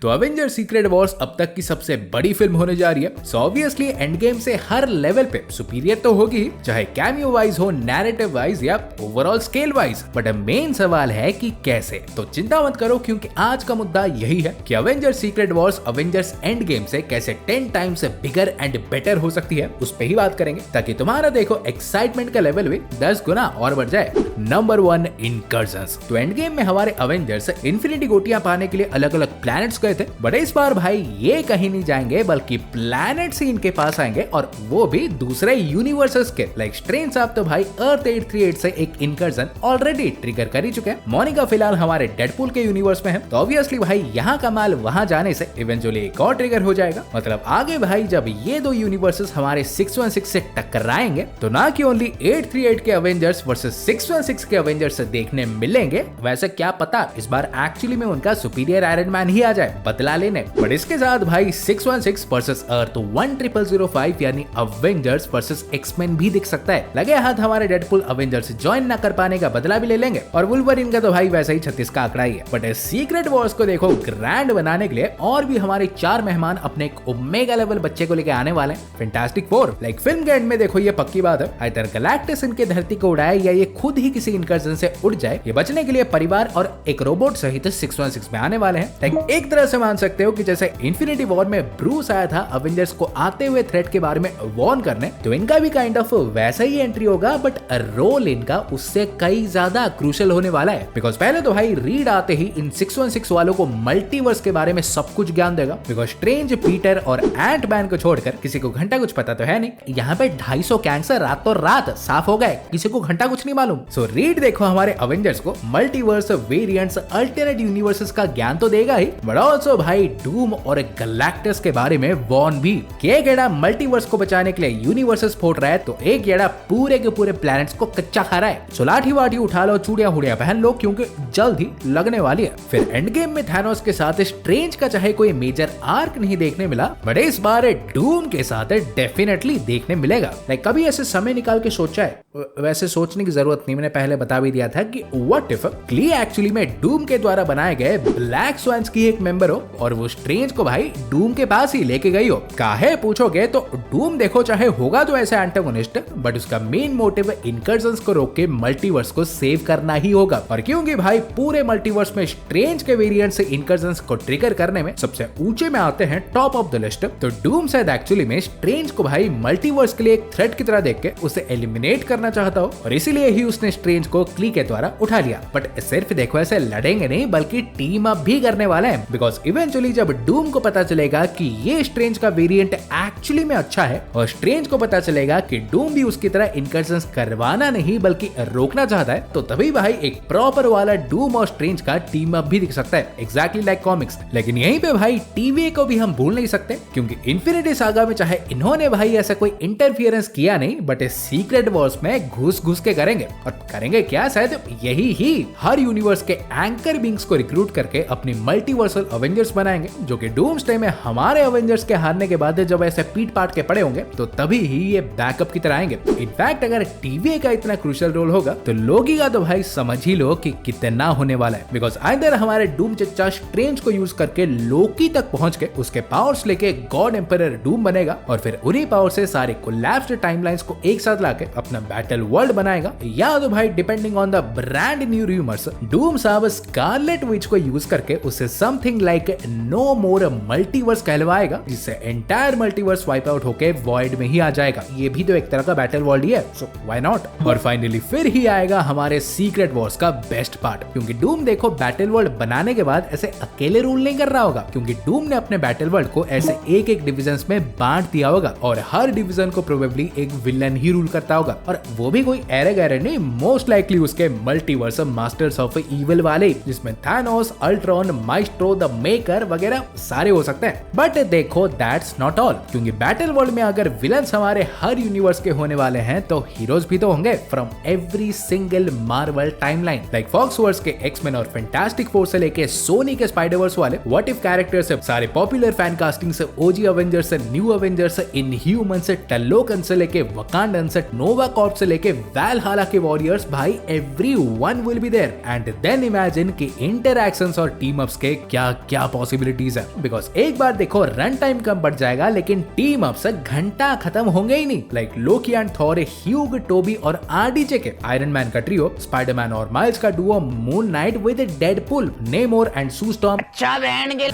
तो Avenger secret Wars अब तक की सबसे बड़ी फिल्म होने जा रही है। सो ऑब्वियसली एंड गेम से हर लेवल पे सुपीरियर तो होगी, चाहे कैमियो वाइज हो, नैरेटिव वाइज या overall scale wise. But main सवाल है कि कैसे। तो चिंता मत करो, क्योंकि आज का मुद्दा यही है कि Avenger secret Wars Avengers end game से कैसे 10 टाइम्स बिगर एंड बेटर हो सकती है, उस पे ही बात करेंगे, ताकि तुम्हारा देखो एक्साइटमेंट का लेवल भी 10 गुना और बढ़ जाए। Number 1, incursions. तो एंड गेम में हमारे अवेंजर्स इन्फिनिटी गोटियां पाने के लिए अलग अलग प्लैनेट्स गए थे, बट इस बार भाई ये कहीं नहीं जाएंगे, बल्कि प्लैनेट्स ही इनके पास आएंगे, और वो भी दूसरे यूनिवर्सेस के। लाइक स्ट्रेंज साहब तो भाई अर्थ 838 से एक इनकर्जन ऑलरेडी ट्रिगर कर ही चुके हैं। मोनिका फिलहाल हमारे डेडपूल के यूनिवर्स में है, तो ऑब्वियसली भाई यहाँ का माल वहां जाने से इवेंचुअली एक और ट्रिगर हो जाएगा। मतलब आगे भाई जब ये दो यूनिवर्सेस हमारे 616 से टकराएंगे, तो ना कि ओनली 838 के अवेंजर्स वर्सेस 616 के अवेंजर्स देखने मिलेंगे, वैसे क्या पता इस बार एक्चुअली में उनका सुपीरियर आयरन मैन ही आ जाए बदला लेने। बट इसके साथ भाई 616 वर्सेस अर्थ 10005 यानी अवेंजर्स वर्सेस एक्समैन भी दिख सकता है। लगे हाथ हमारे डेडपूल अवेंजर्स ज्वाइन ना कर पाने का बदला भी ले लेंगे, और वुल्वरीन का तो भाई वैसे ही 36 का आंकड़ा ही है। बट सीक्रेट वॉर्स को देखो ग्रैंड बनाने के लिए और भी हमारे 4 मेहमान अपने एक ओमेगा लेवल बच्चे को लेके आने वाले हैं, फैंटास्टिक फोर। लाइक फिल्म के एंड में देखो ये पक्की बात है, आइदर गैलेक्टस इनके धरती को उड़ाए या ये खुद ही किसी इनकर्जन से उड़ जाए। ये बचने के लिए परिवार और एक रोबोट सहित 616 में आने वाले हैं। लाइक एक तरह से मान सकते हो कि जैसे इन्फिनिटी वॉर में ब्रूस आया था अवेंजर्स को आते हुए थ्रेट के बारे में वार्न करने, तो इनका भी काइंड ऑफ वैसा ही एंट्री होगा, बट रोल इनका उससे कई ज्यादा क्रूशियल होने वाला है। बिकॉज पहले तो भाई रीड आते ही इन 616 वालों को मल्टीवर्स के बारे में सब कुछ ज्ञान देगा। बिकॉज स्ट्रेंज, पीटर और एंट मैन को छोड़कर किसी को घंटा कुछ पता तो है नहीं। यहाँ पे 250 कैंसर रातों रात साफ हो गए, किसी को घंटा कुछ नहीं मालूम। सो रीड देखो हमारे अवेंजर्स को मल्टीवर्स, वेरिएंट्स, अल्टरनेट यूनिवर्सेस का ज्ञान तो देगा ही, बट ऑल्सो भाई डूम और गैलेक्टस के बारे में वॉर्न भी। कि एक गेड़ा मल्टीवर्स को बचाने के लिए यूनिवर्सेस फोड़ रहा है, तो एक गेड़ा पूरे के पूरे प्लैनेट्स को कच्चा खा रहा है। सो लाठी वाठी उठा लो, चूड़िया हुड़िया पहन लो, क्योंकि जल्द ही लगने वाली है। फिर एंड गेम में थैनोस के साथ स्ट्रेंज का चाहे कोई मेजर आर्क नहीं देखने मिला, बट इस बार डूम के साथ डेफिनेटली देखने मिलेगा। लाइक कभी ऐसे समय निकाल के सोचा है? वैसे सोचने की जरूरत नहीं, मैंने पहले बता भी दिया था कि व्हाट इफ क्ली एक्चुअली में डूम के द्वारा बनाए गए ब्लैक स्वान्स की एक मेंबर हो, और वो स्ट्रेंज को भाई डूम के पास ही लेके गई हो। काहे पूछोगे तो डूम देखो चाहे होगा तो ऐसे एंटागोनिस्ट, बट उसका मेन मोटिव इनकर्जन्स को रोक के मल्टीवर्स को सेव करना ही होगा। और क्योंकि भाई पूरे मल्टीवर्स में स्ट्रेंज के वेरिएंट से इनकर्जन्स को ट्रिगर करने में सबसे ऊंचे में आते हैं, टॉप ऑफ द लिस्ट, तो डूम शायद एक्चुअली में स्ट्रेंज को भाई मल्टीवर्स के लिए एक थ्रेट की तरह देख के उसे एलिमिनेट करना चाहता हो, और इसीलिए ही उसने स्ट्रेंज को क्ली के द्वारा उठा लिया। बट सिर्फ देखो ऐसे लड़ेंगे नहीं, बल्कि टीम अप भी करने वाले हैं। बिकॉज इवेंचुअली जब डूम को पता चलेगा कि ये स्ट्रेंज का वेरिएंट एक्चुअली में अच्छा है, और स्ट्रेंज को पता चलेगा कि डूम भी उसकी तरह इनकर्जन्स करवाना नहीं बल्कि रोकना चाहता है, तो तभी भाई एक प्रॉपर वाला डूम और स्ट्रेंज का टीम अप भी दिख सकता है, एग्जैक्टली लाइक कॉमिक्स। लेकिन यहीं पे भाई टीवी को भी हम भूल नहीं सकते, क्योंकि इन्फिनिटी सागा में चाहे इन्होंने भाई ऐसा कोई इंटरफियरेंस किया नहीं, बट सीक्रेट वॉर्स में घुस घुस के करेंगे। और करेंगे क्या? शायद यही ही हर यूनिवर्स के एंकर बींग्स को रिक्रूट करके अपनी मल्टीवर्सल अवेंजर्स बनाएंगे, जो कि डूम्सडे में हमारे अवेंजर्स के हारने के बाद जब ऐसे पीट पाट के पड़े होंगे, तो तभी ही ये बैकअप की तरह आएंगे। इनफैक्ट अगर टीवी का इतना क्रूशियल रोल होगा, तो लोगी का तो भाई समझ ही लो कि कितना होने वाला है। बिकॉज आइदर हमारे डूम चच्चा स्ट्रेंज को यूज करके लोकी तक पहुंच के उसके पावर्स लेके गॉड एम्परर डूम बनेगा, और फिर उन्हीं पावर से सारे कोलैप्स्ड टाइमलाइंस को एक साथ लाके अपना बैटल वर्ल्ड बनाएगा, या तो भाई depending on the brand new rumours Doom साहब स्कारलेट विच को यूज करके उसे समथिंग लाइक नो मोर मल्टीवर्स कहलवाएगा, जिससे एंटायर मल्टीवर्स वाइप आउट होके वॉइड में ही आ जाएगा। ये भी तो एक तरह का बैटल वर्ल्ड ही है, सो व्हाई नॉट। और फाइनली फिर ही आएगा हमारे सीक्रेट वॉर्स का बेस्ट पार्ट, क्योंकि डूम देखो बैटल वर्ल्ड बनाने के बाद ऐसे अकेले रूल नहीं कर रहा होगा, क्योंकि डूम ने अपने बैटल वर्ल्ड को ऐसे एक एक डिविजन्स में बांट दिया होगा, और हर डिवीजन को प्रोबेबली एक विलन ही रूल करता होगा, और वो भी कोई एरे गैरे नहीं, मोस्ट लाइकली उसके मल्टीवर्स मास्टर्स ऑफ इविल वाले, जिसमें Thanos, Ultron, maestro, the maker वगैरह सारे हो सकते हैं। बट देखो दैट्स नॉट ऑल, क्योंकि बैटल वर्ल्ड में अगर विलन्स हमारे हर यूनिवर्स के होने वाले हैं, तो हीरोज भी तो होंगे from every single Marvel timeline. Like Foxverse के एक्समैन और फैंटास्टिक फोर से लेके सोनी के स्पाइडरवर्स वाले व्हाट इफ कैरेक्टर्स, सारे पॉपुलर फैन कास्टिंग से ओजी अवेंजर्स, न्यू अवेंजर्स, इनह्यूमन से टल्लोकन से लेके वकांडन से नोवा कॉर्प से लेके वैलहाला के वॉरियर्स, भाई everyone will be there. And then imagine कि इंटरैक्शंस और टीम अप्स के क्या क्या पॉसिबिलिटीज है। बिकॉज एक बार देखो रन टाइम कम बढ़ जाएगा लेकिन टीम अप से घंटा खत्म होंगे ही नहीं। Like Loki and Thor, Hugh, Toby और आरडीजे के आयरन मैन का ट्रियो, स्पाइडरमैन और माइल्स का duo Moon Knight with Deadpool, Namor and Sue Storm,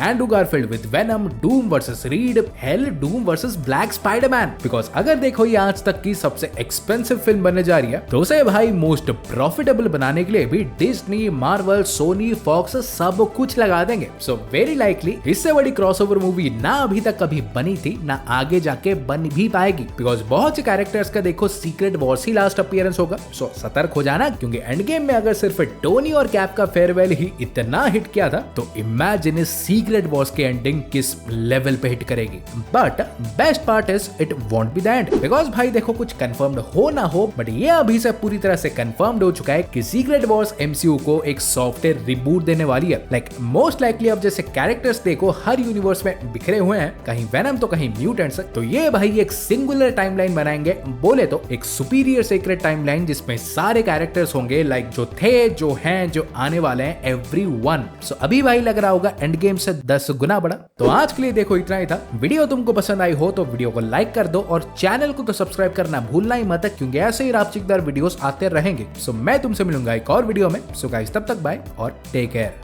Andrew Garfield with Venom, Doom versus Reed, Hell Doom versus Black Spiderman. Because अगर देखो ये आज तक की सबसे एक्सपेंसिव फिल्म बनने जा रही है तो उसे भाई मोस्ट प्रॉफिटेबल बनाने के लिए भी डिज्नी, मार्वल, सोनी, फॉक्स सब कुछ लगा देंगे। सो वेरी लाइकली इससे बड़ी क्रॉसओवर मूवी ना अभी तक कभी बनी थी ना आगे जाके बन भी पाएगी। बिकॉज बहुत से कैरेक्टर्स का देखो सीक्रेट वॉर्स ही लास्ट अपीयरेंस होगा। सो सतर्क हो जाना, क्योंकि एंड गेम में अगर सिर्फ टोनी और कैप का फेयरवेल ही इतना हिट किया था तो इमेजिन इस सीक्रेट वॉर्स की एंडिंग किस लेवल पे हिट करेगी। But best part is it won't be the end. Because भाई देखो कुछ कंफर्म्ड हो ना हो बट ये अभी से पूरी तरह से कंफर्म्ड हो चुका है कि सीक्रेट वॉर्स एमसीयू को एक सॉफ्टवेयर रिबूट देने वाली है। लाइक मोस्ट लाइकली अब जैसे कैरेक्टर्स देखो हर यूनिवर्स में बिखरे हुए हैं, कहीं वेनम तो कहीं म्यूटेंट्स, तो ये भाई एक सिंगुलर टाइमलाइन बनाएंगे। बोले तो एक सुपीरियर सीक्रेट टाइमलाइन जिसमें सारे कैरेक्टर्स होंगे, लाइक जो थे, जो हैं, जो आने वाले हैं, एवरीवन। सो अभी भाई लग रहा होगा एंड गेम से 10 गुना बड़ा। तो आज के लिए देखो इतना ही था। वीडियो तुमको पसंद आई हो तो वीडियो को लाइक कर दो और चैनल को तो सब्सक्राइब करना भूलना ही मत, क्योंकि ऐसे ही रापचिकदार वीडियोस आते रहेंगे। सो मैं तुमसे मिलूंगा एक और वीडियो में। सो गाइस तब तक बाय और टेक केयर।